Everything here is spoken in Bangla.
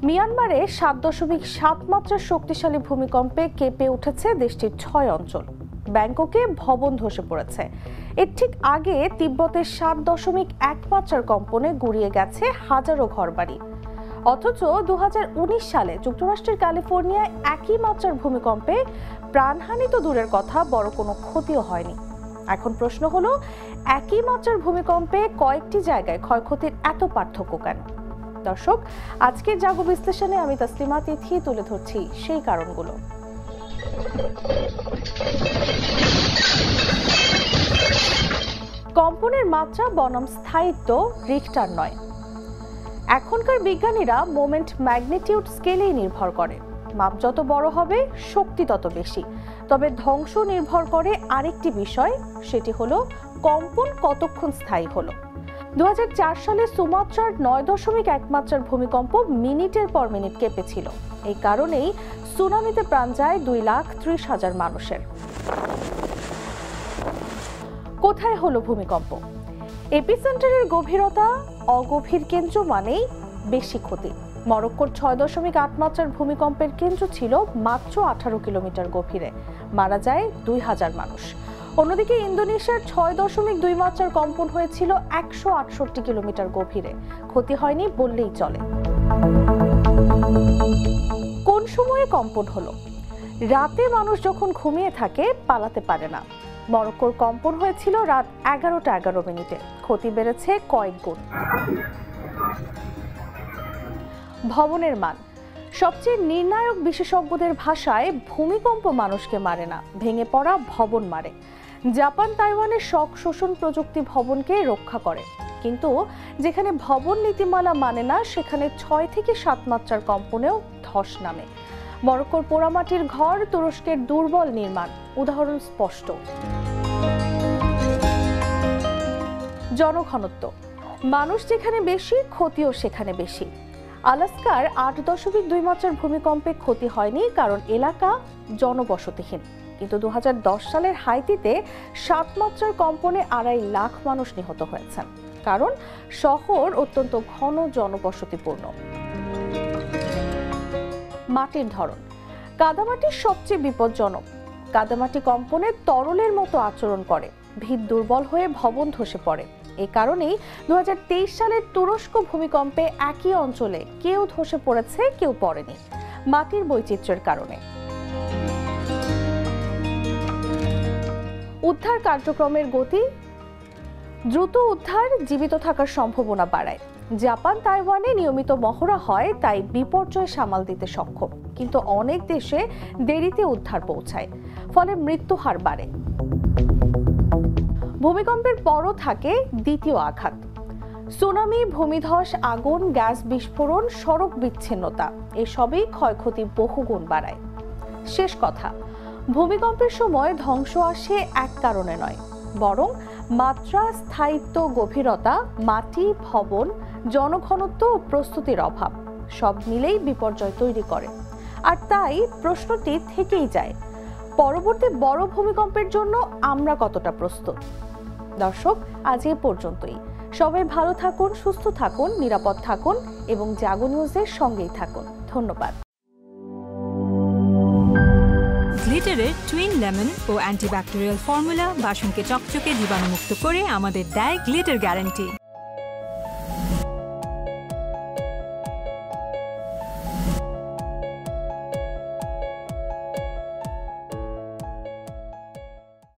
মিয়ানমারে ৭.৭ মাত্রার শক্তিশালী ভূমিকম্পে কেঁপে উঠেছে দেশটির ৬ অঞ্চল। ব্যাংককে ভবন ধসে পড়েছে। এর ঠিক আগে তিব্বতের ৭.১ মাত্রার কম্পনে গুঁড়িয়ে গেছে হাজারো ঘরবাড়ি। অথচ ২০১৯ সালে যুক্তরাষ্ট্রের ক্যালিফোর্নিয়ায় একই মাত্রার ভূমিকম্পে প্রাণহানি তো দূরের কথা, বড় কোনো ক্ষতিও হয়নি। এখন প্রশ্ন হলো, একই মাত্রার ভূমিকম্পে কয়েকটি জায়গায় ক্ষয়ক্ষতির এত পার্থক্য কেন? দর্শক, আজকের জাগো বিশ্লেষণে আমি তাসলিমা তিথি তুলে ধরছি সেই কারণগুলো। কম্পনের মাত্রা বনাম স্থায়িত্ব রিখটার নয়। এখনকার বিজ্ঞানীরা মোমেন্ট ম্যাগনিটিউড স্কেলেই নির্ভর করে। মাপ যত বড় হবে শক্তি তত বেশি। তবে ধ্বংস নির্ভর করে আরেকটি বিষয়, সেটি হলো কম্পন কতক্ষণ স্থায়ী হলো। ২০০৪ সালে সুমাত্রার ৯.১ মাত্রার ভূমিকম্প মিনিটের পর মিনিট কেঁপেছিল। এই কারণেই সুনামিতে প্রাণ যায় ২,৩০,০০০ মানুষের। কোথায় হলো ভূমিকম্প? এপিসেন্টারের গভীরতা অগভীর কেন্দ্র মানেই বেশি ক্ষতি। মরক্কোর ৬.৮ মাত্রার ভূমিকম্পের কেন্দ্র ছিল মাত্র ১৮ কিলোমিটার গভীরে, মারা যায় ২,০০০ মানুষ। অন্যদিকে ইন্দোনেশিয়ার ৬.২ মাত্রার কম্পন হয়েছিল ১৬৮ কিলোমিটার গভীরে, ক্ষতি হয়নি বললেই চলে। কোন সময়ে কম্পন হলো? রাতে মানুষ যখন ঘুমিয়ে থাকে, পালাতে পারে না। মরক্কোর কম্পন হয়েছিল রাত ১১টা ১১ মিনিটে, ক্ষতি বেড়েছে কয়েক গুণ। ভবনের মান। সবচেয়ে নির্ণায়ক বিশেষজ্ঞদের ভাষায় ভূমিকম্প মানুষকে মারে না, ভেঙে পড়া ভবন মারে। জাপান তাইওয়ানের শক শোষণ প্রযুক্তি ভবনকে রক্ষা করে, কিন্তু যেখানে ভবন নীতিমালা মানে না, সেখানে ৬ থেকে ৭ মাত্রার কম্পনেও ধস নামে। মরক্কোর পোড়ামাটির ঘর, তুরস্কের দুর্বল নির্মাণ উদাহরণ স্পষ্ট। জনঘনত্ব। মানুষ যেখানে বেশি, ক্ষতিও সেখানে বেশি। আলাস্কার ৮.২ মাত্রার ভূমিকম্পে ক্ষতি হয়নি, কারণ এলাকা জনবসতিহীন। কিন্তু ২০১০ সালের হাইতিতে ৭ মাত্রার কম্পনে ২.৫ লাখ মানুষ নিহত হয়েছেন, কারণ শহর অত্যন্ত ঘন জনবসতিপূর্ণ। মাটির ধরন। কাদামাটি সবচেয়ে বিপজ্জনক। কাদামাটি কম্পনে তরলের মতো আচরণ করে, ভিত দুর্বল হয়ে ভবন ধসে পড়ে। এই কারণেই ২০২৩ সালের তুরস্ক ভূমিকম্পে একই অঞ্চলে কেউ ধসে পড়েছে, কেউ পড়েনি, মাটির বৈচিত্র্যের কারণে। উদ্ধার কার্যক্রমের গতি। দ্রুত উদ্ধার জীবিত থাকার সম্ভাবনা বাড়ায়। জাপান তাইওয়ানে নিয়মিত মহড়া হয়, তাই বিপর্যয় সামাল দিতে সক্ষম। কিন্তু অনেক দেশে দেরিতে উদ্ধার পৌঁছায়, ফলে মৃত্যু হার বাড়ে। ভূমিকম্পের পরও থাকে দ্বিতীয় আঘাত। সুনামি, ভূমিধস, আগুন, গ্যাস বিস্ফোরণ, সড়ক বিচ্ছিন্নতা, এসবই ক্ষয়ক্ষতি বহুগুণ বাড়ায়। শেষ কথা, ভূমিকম্পের সময় ধ্বংস আসে এক কারণে নয়, বরং মাত্রা, স্থায়িত্ব, গভীরতা, মাটি, ভবন, জনঘনত্ব ও প্রস্তুতির অভাব সব মিলেই বিপর্যয় তৈরি করে। আর তাই প্রশ্নটি থেকেই যায়, পরবর্তী বড় ভূমিকম্পের জন্য আমরা কতটা প্রস্তুত? দর্শক, আজ এ পর্যন্তই। সবাই ভালো থাকুন, সুস্থ থাকুন, নিরাপদ থাকুন এবং জাগো নিউজের সঙ্গেই থাকুন। ধন্যবাদ। গ্লিটারের টুইন লেমন ও অ্যান্টিব্যাকটেরিয়াল ফর্মুলা বাসনকে চকচকে জীবাণুমুক্ত করে আমাদের দেয় গ্লিটার গ্যারান্টি।